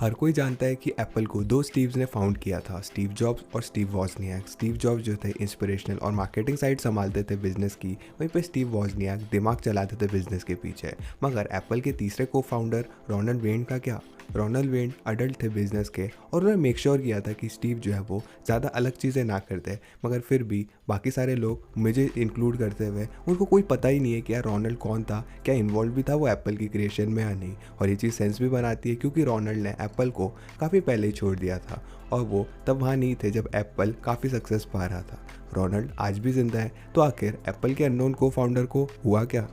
हर कोई जानता है कि एप्पल को दो स्टीव्स ने फाउंड किया था, स्टीव जॉब्स और स्टीव वॉजनियाक। स्टीव जॉब्स जो थे इंस्पिरेशनल और मार्केटिंग साइड संभालते थे बिजनेस की, वहीं पे स्टीव वॉजनियाक दिमाग चलाते थे बिजनेस के पीछे। मगर एप्पल के तीसरे को फाउंडर रोनाल्ड वेन का क्या? रोनाल्ड वेन अडल्ट थे बिजनेस के और उन्होंने मेक श्योर किया था कि स्टीव जो है वो ज़्यादा अलग चीज़ें ना करते, मगर फिर भी बाकी सारे लोग मुझे इंक्लूड करते हुए उनको कोई पता ही नहीं है कि यार रोनाल्ड कौन था, क्या इन्वॉल्व भी था वो एप्पल की क्रिएशन में या नहीं। और ये चीज़ सेंस भी बनाती है क्योंकि रोनाल्ड ने एप्पल को काफ़ी पहले ही छोड़ दिया था और वो तब वहाँ नहीं थे जब एप्पल काफ़ी सक्सेस पा रहा था। रोनाल्ड आज भी जिंदा है, तो आखिर एप्पल के अननोन को फाउंडर को हुआ क्या?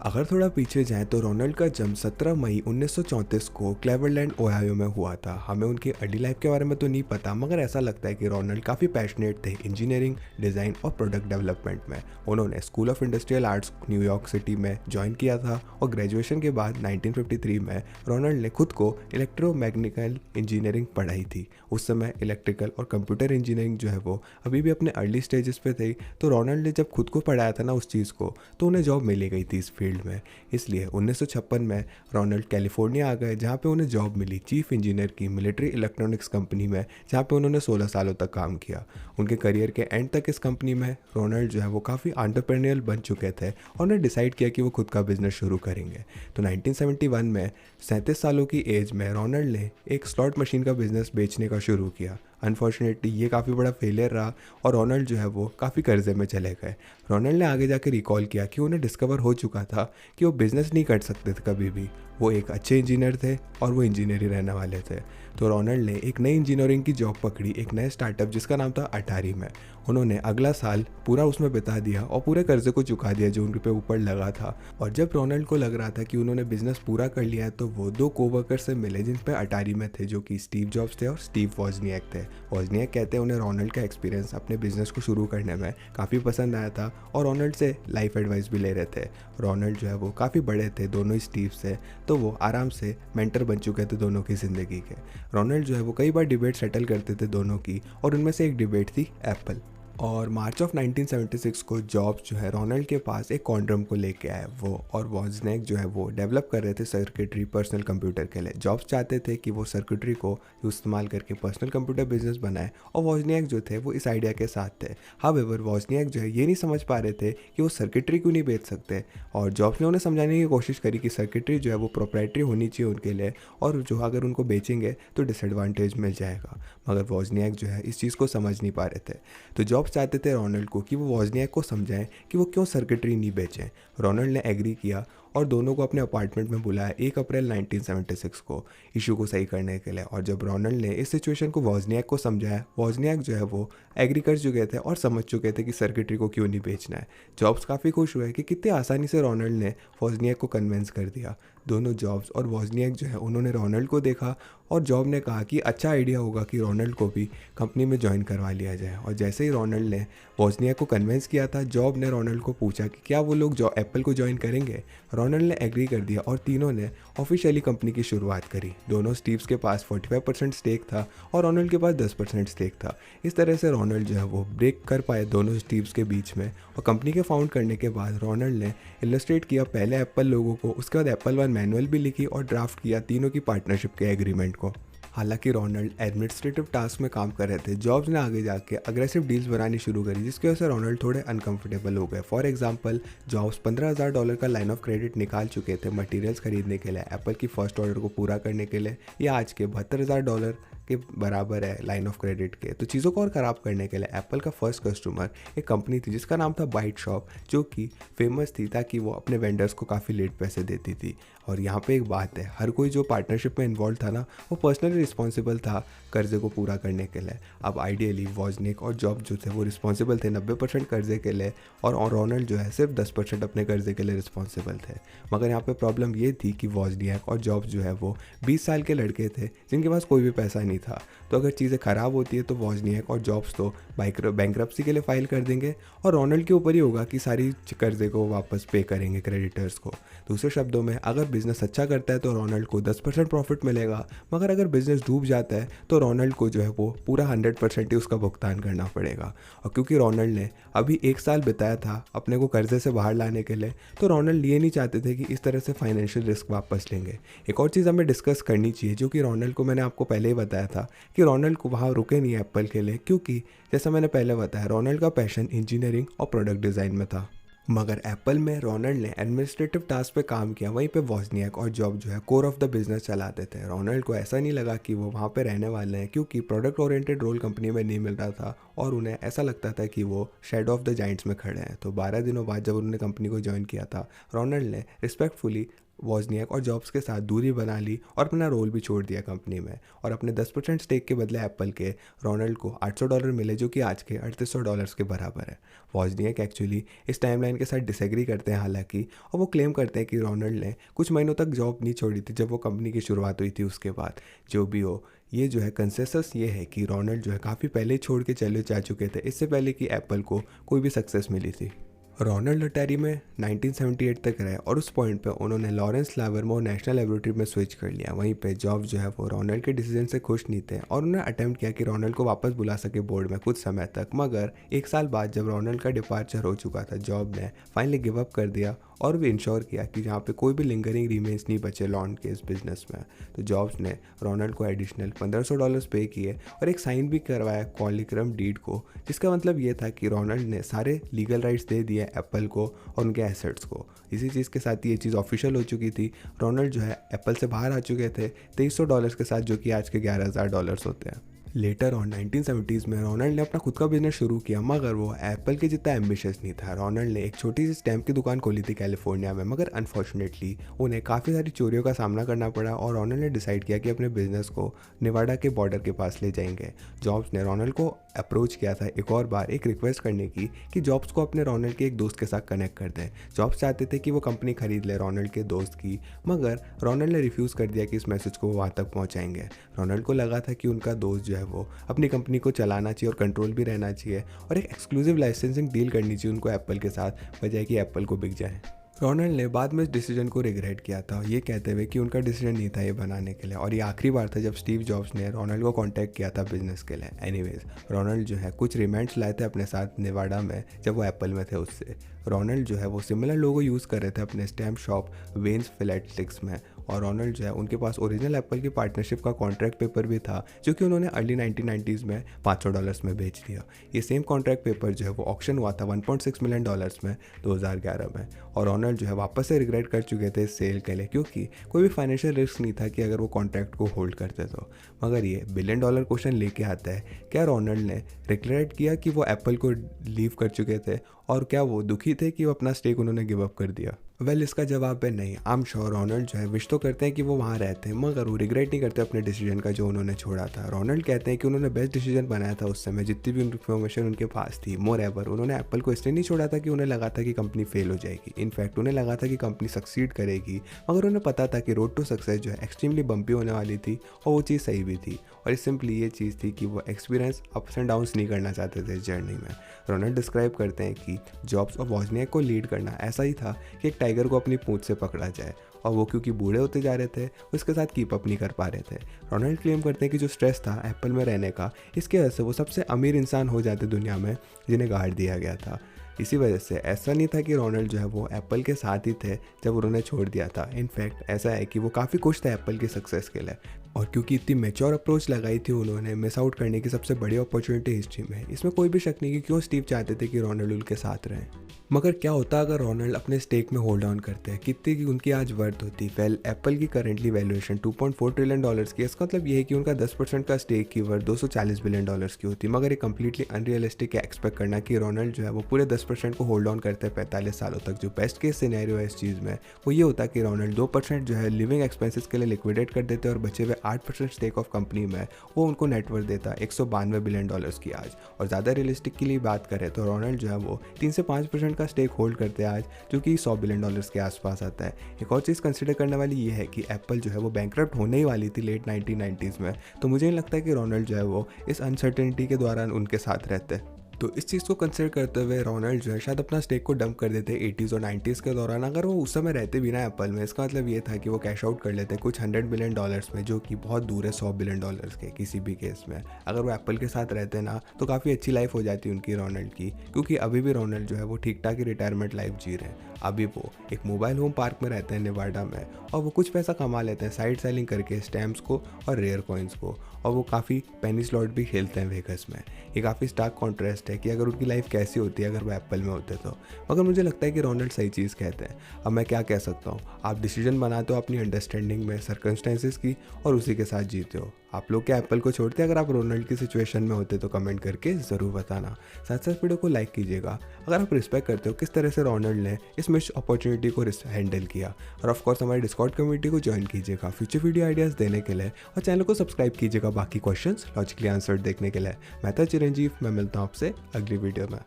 अगर थोड़ा पीछे जाएं तो रोनाल्ड का जन्म 17 मई 1934 को क्लेवरलैंड ओहायो में हुआ था। हमें उनकी अर्ली लाइफ के बारे में तो नहीं पता, मगर ऐसा लगता है कि रोनाल्ड काफ़ी पैशनेट थे इंजीनियरिंग, डिज़ाइन और प्रोडक्ट डेवलपमेंट में। उन्होंने school of industrial arts New York city में ज्वाइन किया था और ग्रेजुएशन के बाद 1953 में रोनाल्ड ने खुद को इलेक्ट्रोमैग्निकल इंजीनियरिंग पढ़ाई थी। उस समय इलेक्ट्रिकल और कंप्यूटर इंजीनियरिंग जो है वो अभी भी अपने अर्ली स्टेजेस पे थी, तो रोनाल्ड ने जब खुद को पढ़ाया था ना उस चीज़ को, तो उन्हें जॉब मिली गई थी इस फील्ड में। इसलिए 1956 में रोनाल्ड कैलिफोर्निया आ गए, जहाँ पे उन्हें जॉब मिली चीफ इंजीनियर की मिलिट्री इलेक्ट्रॉनिक्स कंपनी में, जहाँ पे उन्होंने 16 सालों तक काम किया। उनके करियर के एंड तक इस कंपनी में रोनाल्ड जो है वो काफ़ी एंटरप्रेन्योरियल बन चुके थे और उन्हें डिसाइड किया कि वो खुद का बिजनेस शुरू करेंगे। तो 1971 में 37 सालों की एज में रोनाल्ड ने एक स्लॉट मशीन का बिजनेस बेचने का शुरू किया। अनफॉर्चुनेटली ये काफ़ी बड़ा फेलियर रहा और रोनाल्ड जो है वो काफ़ी कर्जे में चले गए। रोनाल्ड ने आगे जाके रिकॉल किया कि उन्हें डिस्कवर हो चुका था कि वो बिज़नेस नहीं कर सकते थे कभी भी। वो एक अच्छे इंजीनियर थे और वो इंजीनियर ही रहने वाले थे। तो रोनाल्ड ने एक नई इंजीनियरिंग की जॉब पकड़ी, एक नए स्टार्टअप जिसका नाम था अटारी में। उन्होंने अगला साल पूरा उसमें बिता दिया और पूरे कर्जे को चुका दिया जो उनके पे ऊपर लगा था। और जब रोनाल्ड को लग रहा था कि उन्होंने बिजनेस पूरा कर लिया है, तो वो दो कोवर्कर से मिले जिन पे अटारी में थे, जो कि स्टीव जॉब्स थे और स्टीव वॉजनियाक थे। वॉजनियाक कहते हैं उन्हें रोनाल्ड का एक्सपीरियंस अपने बिजनेस को शुरू करने में काफ़ी पसंद आया था और रोनाल्ड से लाइफ एडवाइस भी ले रहे थे। रोनाल्ड जो है वो काफ़ी बड़े थे दोनों ही स्टीव से, तो वो आराम से मेंटर बन चुके थे दोनों की ज़िंदगी के। रोनाल्ड जो है वो कई बार डिबेट सेटल करते थे दोनों की, और उनमें से एक डिबेट थी एप्पल। और मार्च ऑफ 1976 को जॉब्स जो है रोनाल्ड के पास एक कॉन्ड्रम को लेके आए वो, और वॉजनियाक जो है वो डेवलप कर रहे थे सर्किटरी पर्सनल कंप्यूटर के लिए। जॉब्स चाहते थे कि वो सर्किटरी को इस्तेमाल करके पर्सनल कंप्यूटर बिजनेस बनाए और वॉजनियाक जो थे वो इस आइडिया के साथ थे। हाउएवर वॉजनियाक जो है ये नहीं समझ पा रहे थे कि वो सर्किटरी क्यों नहीं बेच सकते, और जॉब्स ने उन्हें समझाने की कोशिश करी कि सर्किटरी जो है वो प्रोप्राइटरी होनी चाहिए उनके लिए, और जो अगर उनको बेचेंगे तो डिसएडवांटेज मिल जाएगा। मगर वॉजनियाक जो है इस चीज़ को समझ नहीं पा रहे थे। तो जॉब्स चाहते थे रोनाल्ड को कि वो वॉजनियाक को समझाएं कि वो क्यों सर्किटरी नहीं बेचें। रोनाल्ड ने एग्री किया और दोनों को अपने अपार्टमेंट में बुलाया 1 अप्रैल 1976 को इशू को सही करने के लिए। और जब रोनाल्ड ने इस सिचुएशन को वॉजनियाक को समझाया, वॉजनियाक जो है वो एग्री कर चुके थे और समझ चुके थे कि सर्किटरी को क्यों नहीं बेचना है। जॉब्स काफ़ी खुश हुए कि कितने आसानी से रोनाल्ड ने वॉजनियाक को कन्विंस कर दिया। दोनों जॉब्स और वॉजनियाक जो है उन्होंने रोनाल्ड को देखा और जॉब ने कहा कि अच्छा आइडिया होगा कि रोनाल्ड को भी कंपनी में ज्वाइन करवा लिया जाए। और जैसे ही रोनाल्ड ने वॉजनियाक को कन्विंस किया था, जॉब ने रोनाल्ड को पूछा कि क्या वो लोग एप्पल को ज्वाइन करेंगे। रोनाल्ड ने एग्री कर दिया और तीनों ने ऑफिशियली कंपनी की शुरुआत करी। दोनों स्टीव्स के पास 45% स्टेक था और रोनाल्ड के पास 10% स्टेक था। इस तरह से रोनाल्ड जो है वो ब्रेक कर पाए दोनों स्टीव्स के बीच में। और कंपनी के फाउंड करने के बाद रोनाल्ड ने इलस्ट्रेट किया पहले एप्पल लोगों को, उसके बाद एप्पल वन मैनुअल भी लिखी और ड्राफ्ट किया तीनों की पार्टनरशिप के एग्रीमेंट को। हालांकि रोनाल्ड एडमिनिस्ट्रेटिव टास्क में काम कर रहे थे, जॉब्स ने आगे जाके अग्रेसिव डील्स बनानी शुरू करी, जिसकी वजह से रोनाल्ड थोड़े अनकंफर्टेबल हो गए। फॉर एग्जांपल, जॉब्स $15,000 का लाइन ऑफ क्रेडिट निकाल चुके थे मटेरियल्स खरीदने के लिए एप्पल की फर्स्ट ऑर्डर को पूरा करने के लिए। या आज के $72,000 के बराबर है लाइन ऑफ क्रेडिट के। तो चीज़ों को और ख़राब करने के लिए एप्पल का फर्स्ट कस्टमर एक कंपनी थी जिसका नाम था बाइट शॉप, जो कि फेमस थी ताकि वो अपने वेंडर्स को काफ़ी लेट पैसे देती थी। और यहाँ पे एक बात है, हर कोई जो पार्टनरशिप में इन्वॉल्व था ना, वो पर्सनली रिस्पॉन्सिबल था कर्जे को पूरा करने के लिए। अब आइडियली वॉजनिक और जॉब जो थे वो रिस्पॉन्सिबल थे 90% कर्जे के लिए, और रोनाल्ड जो है सिर्फ 10% अपने कर्जे के लिए रिस्पॉन्सिबल थे। मगर यहाँ पे प्रॉब्लम ये थी कि वॉजनियाक और जॉब जो है वो 20 साल के लड़के थे जिनके पास कोई भी पैसा नहीं था। तो अगर चीज़ें ख़राब होती है तो वॉजनियाक और जॉब्स तो बैंकरप्सी के लिए फाइल कर देंगे और रोनाल्ड के ऊपर ही होगा कि सारी कर्जे को वापस पे करेंगे क्रेडिटर्स को। दूसरे शब्दों में, अगर बिजनेस अच्छा करता है तो रोनाल्ड को 10% प्रॉफिट मिलेगा, मगर अगर बिजनेस डूब जाता है तो रोनाल्ड को जो है वो पूरा 100% ही उसका भुगतान करना पड़ेगा। और क्योंकि रोनाल्ड ने अभी 1 साल बिताया था अपने को कर्जे से बाहर लाने के लिए, तो रोनाल्ड ये नहीं चाहते थे कि इस तरह से फाइनेंशियल रिस्क वापस लेंगे। एक और चीज़ हमें डिस्कस करनी चाहिए, जो कि रोनाल्ड को मैंने आपको पहले ही बताया था कि रोनाल्ड को वहाँ रुके नहीं एप्पल के लिए, क्योंकि जैसा मैंने पहले बताया रोनाल्ड का पैशन इंजीनियरिंग और प्रोडक्ट डिज़ाइन में था। मगर एप्पल में रोनाल्ड ने एडमिनिस्ट्रेटिव टास्क पे काम किया, वहीं पे वॉजनियाक और जॉब जो है कोर ऑफ द बिजनेस चलाते थे। रोनाल्ड को ऐसा नहीं लगा कि वो वहाँ पे रहने वाले हैं, क्योंकि प्रोडक्ट ओरिएंटेड रोल कंपनी में नहीं मिल रहा था और उन्हें ऐसा लगता था कि वो शैडो ऑफ द जाइंट्स में खड़े हैं। तो 12 दिनों बाद जब उन्होंने कंपनी को ज्वाइन किया था, रोनाल्ड ने रिस्पेक्टफुली वॉजनियाक और जॉब्स के साथ दूरी बना ली और अपना रोल भी छोड़ दिया कंपनी में। और अपने 10% स्टेक के बदले एप्पल के रोनाल्ड को $800 मिले, जो कि आज के $3800 के बराबर है। वॉजनियाक एक्चुअली इस टाइमलाइन के साथ डिसएग्री करते हैं हालांकि, और वो क्लेम करते हैं कि रोनाल्ड ने कुछ महीनों तक जॉब नहीं छोड़ी थी जब वो कंपनी की शुरुआत हुई थी उसके बाद। जो भी हो, ये जो है कंसेंसस ये है कि रोनाल्ड जो है काफ़ी पहले छोड़ के चले जा चुके थे, इससे पहले कि एप्पल को कोई भी सक्सेस मिली थी। रोनाल्ड अटारी में 1978 तक रहे और उस पॉइंट पे उन्होंने लॉरेंस लावरमोर नेशनल लेबोरेटरी में स्विच कर लिया। वहीं पे जॉब जो है वो रोनाल्ड के डिसीजन से खुश नहीं थे और उन्होंने अटेम्प्ट किया कि रोनाल्ड को वापस बुला सके बोर्ड में कुछ समय तक, मगर 1 साल बाद जब रोनाल्ड का डिपार्चर हो चुका था, जॉब ने फाइनली गिव अप कर दिया और भी इंश्योर किया कि यहाँ पे कोई भी लिंगरिंग रिमेन्स नहीं बचे लॉन्ड के इस बिजनेस में। तो जॉब्स ने रोनाल्ड को एडिशनल $1500 पे किए और एक साइन भी करवाया कॉलिक्रम डीड को, जिसका मतलब ये था कि रोनाल्ड ने सारे लीगल राइट्स दे दिए एप्पल को और उनके एसेट्स को। इसी चीज़ के साथ ये चीज़ ऑफिशियल हो चुकी थी। रोनाल्ड जो है एप्पल से बाहर आ चुके थे $2300 के साथ, जो कि आज के $11000 होते हैं। लेटर ऑन 1970s में रोनाल्ड ने अपना खुद का बिजनेस शुरू किया, मगर वो एप्पल के जितना एम्बिशियस नहीं था। रोनाल्ड ने एक छोटी सी स्टैम्प की दुकान खोली थी कैलिफोर्निया में, मगर अनफॉर्चुनेटली उन्हें काफ़ी सारी चोरियों का सामना करना पड़ा और रोनाल्ड ने डिसाइड किया कि अपने बिजनेस को नेवाडा के बॉर्डर के पास ले जाएंगे। जॉब्स ने रोनाल्ड को अप्रोच किया था एक और बार एक रिक्वेस्ट करने की कि जॉब्स को अपने रोनाल्ड के एक दोस्त के साथ कनेक्ट कर दें। जॉब्स चाहते थे कि वो कंपनी खरीद ले रोनाल्ड के दोस्त की, मगर रोनाल्ड ने रिफ्यूज़ कर दिया कि इस मैसेज को वो वहाँ तक पहुँचाएंगे। रोनाल्ड को लगा था कि उनका दोस्त जो है वो अपनी कंपनी को चलाना चाहिए और कंट्रोल भी रहना चाहिए और एक एक्सक्लूसिव लाइसेंसिंग डील करनी चाहिए उनको एप्पल के साथ, बजाय कि एप्पल को बिक जाए। रोनाल्ड ने बाद में इस डिसीजन को रिग्रेट किया था, ये कहते हुए कि उनका डिसीजन नहीं था ये बनाने के लिए, और ये आखिरी बार था जब स्टीव जॉब्स ने रोनाल्ड को कांटेक्ट किया था बिजनेस के लिए। एनीवेज, रोनाल्ड जो है कुछ रिमांड्स लाए थे अपने साथ नेवाडा में जब वो एप्पल में थे उससे। रोनाल्ड जो है वो सिमिलर लोगो यूज़ कर रहे थे अपने स्टैम्प शॉप वेन्स फिलेटिक्स में, और रोनाल्ड जो है उनके पास ओरिजिनल एप्पल की पार्टनरशिप का कॉन्ट्रैक्ट पेपर भी था, जो कि उन्होंने अर्ली 1990s में $500 में बेच दिया। ये सेम कॉन्ट्रैक्ट पेपर जो है वो ऑक्शन हुआ था $1.6 मिलियन में 2011 में, और रोनाल्ड जो है वापस से रिग्रेट कर चुके थे इस सेल के लिए, क्योंकि कोई भी फाइनेंशियल रिस्क नहीं था कि अगर वो कॉन्ट्रैक्ट को होल्ड करते तो। मगर ये $1 बिलियन क्वेश्चन लेके आता है, क्या रोनाल्ड ने रिग्रेट किया कि वो एप्पल को लीव कर चुके थे, और क्या वो दुखी थे कि वो अपना स्टेक उन्होंने गिव अप कर दिया? वेल, इसका जवाब है नहीं। आई एम श्योर रोनाल्ड जो है विश तो करते हैं कि वो वहाँ रहते हैं, मगर वो रिग्रेट नहीं करते अपने डिसीजन का जो उन्होंने छोड़ा था। रोनाल्ड कहते हैं कि उन्होंने बेस्ट डिसीजन बनाया था उस समय, जितनी भी इन्फॉर्मेशन उनके पास थी। मोर एवर, उन्होंने एप्पल को इसलिए नहीं छोड़ा था कि उन्हें लगा था कि कंपनी फेल हो जाएगी। इनफैक्ट उन्हें लगा था कि कंपनी सक्सीड करेगी, मगर उन्हें पता था कि रोड टू सक्सेस जो है एक्सट्रीमली बम्पी होने वाली थी, और वो चीज़ सही भी थी। और सिंपली ये चीज़ थी कि वो एक्सपीरियंस अप्स एंड डाउन्स नहीं करना चाहते थे इस जर्नी में। रोनाल्ड डिस्क्राइब करते हैं कि जॉब्स और वॉजनियाक को लीड करना ऐसा ही था कि एक टाइगर को अपनी पूंछ से पकड़ा जाए, और वो क्योंकि बूढ़े होते जा रहे थे उसके साथ कीप अप नहीं कर पा रहे थे। रोनाल्ड क्लेम करते हैं कि जो स्ट्रेस था एप्पल में रहने का, इसकी वजह से वो सबसे अमीर इंसान हो जाते दुनिया में जिन्हें गाड़ दिया गया था। इसी वजह से ऐसा नहीं था कि रोनाल्ड जो है वो एप्पल के साथ ही थे जब उन्होंने छोड़ दिया था। इनफैक्ट ऐसा है कि वो काफ़ी खुश थे एप्पल की सक्सेस के लिए, और क्योंकि इतनी मैच्योर अप्रोच लगाई थी उन्होंने मिस आउट करने की सबसे बड़ी अपॉर्चुनिटी हिस्ट्री में। इसमें कोई भी शक नहीं कि क्यों स्टीव चाहते थे कि रोनाल्ड उनके साथ रहें। मगर क्या होता अगर रोनाल्ड अपने स्टेक में होल्ड ऑन करते हैं? कितनी की उनकी आज वर्थ होती? वेल, एप्पल की करेंटली वैल्यूएशन $2.4 ट्रिलियन की। इसका मतलब ये है कि उनका 10% का स्टेक की वर्थ $240 बिलियन की होती। मगर ये कंप्लीटली अनरियलिस्टिक है एक्सपेक्ट करना कि रोनाल्ड जो है वो पूरे 10% को होल्ड ऑन करते हैं 45 सालों तक। जो बेस्ट केस सिनेरियो है इस चीज़ में वो ये होता कि रोनाल्ड 2% जो है लिविंग एक्सपेंसेस के लिए लिक्विडेट कर देते और बचे हुए 8% स्टेक ऑफ कंपनी में वो उनको नेटवर्थ देता $192 बिलियन की आज। और ज़्यादा रियलिस्टिक के लिए बात करें तो रोनाल्ड जो है वो 3 से 5% का स्टेक होल्ड करते हैं आज, जो कि $100 बिलियन के आसपास आता है। एक और चीज़ कंसिडर करने वाली ये है कि एप्पल जो है वो बैंकरप्ट होने ही वाली थी लेट 1990s में, तो मुझे नहीं लगता कि रोनाल्ड जो है वो इस अनसर्टेनिटी के दौरान उनके साथ रहते हैं। तो इस चीज़ को कंसिडर करते हुए रोनाल्ड जो है शायद अपना स्टेक को डंप कर देते 80s और 90s के दौरान। अगर वो उस समय रहते भी ना एप्पल में, इसका मतलब ये था कि वो कैश आउट कर लेते कुछ $100 बिलियन में, जो कि बहुत दूर है $100 बिलियन के किसी भी केस में। अगर वो एप्पल के साथ रहते ना तो काफ़ी अच्छी लाइफ हो जाती उनकी रोनाल्ड की, क्योंकि अभी भी रोनाल्ड जो है वो ठीक ठाक ही रिटायरमेंट लाइफ जी रहे हैं। अभी वो एक मोबाइल होम पार्क में रहते हैं नेवाडा में, और वो कुछ पैसा कमा लेते हैं साइड सेलिंग करके स्टैम्प्स को और रेयर कॉइन्स को, और वो काफ़ी पेनी स्लॉट भी खेलते हैं वेगस में। ये काफ़ी स्टार्क कॉन्ट्रास्ट है कि अगर उनकी लाइफ कैसी होती है अगर वो एप्पल में होते तो। मगर मुझे लगता है कि रोनाल्ड सही चीज़ कहते हैं। अब मैं क्या कह सकता हूँ, आप डिसीजन बनाते हो अपनी अंडरस्टैंडिंग में सर्कमस्टेंसेस की, और उसी के साथ जीते हो। आप लोग क्या एप्पल को छोड़ते अगर आप रोनाल्ड की सिचुएशन में होते? तो कमेंट करके ज़रूर बताना। साथ साथ वीडियो को लाइक कीजिएगा अगर आप रिस्पेक्ट करते हो किस तरह से रोनाल्ड ने इस मिस अपॉर्चुनिटी को हैंडल किया। और ऑफ कोर्स हमारे डिस्कॉर्ड कम्युनिटी को ज्वाइन कीजिएगा फ्यूचर वीडियो आइडियाज़ देने के लिए, और चैनल को सब्सक्राइब कीजिएगा बाकी क्वेश्चंस लॉजिकली आंसर देखने के लिए। मैं था चिरंजीव, मैं मिलता हूँ आपसे अगली वीडियो में।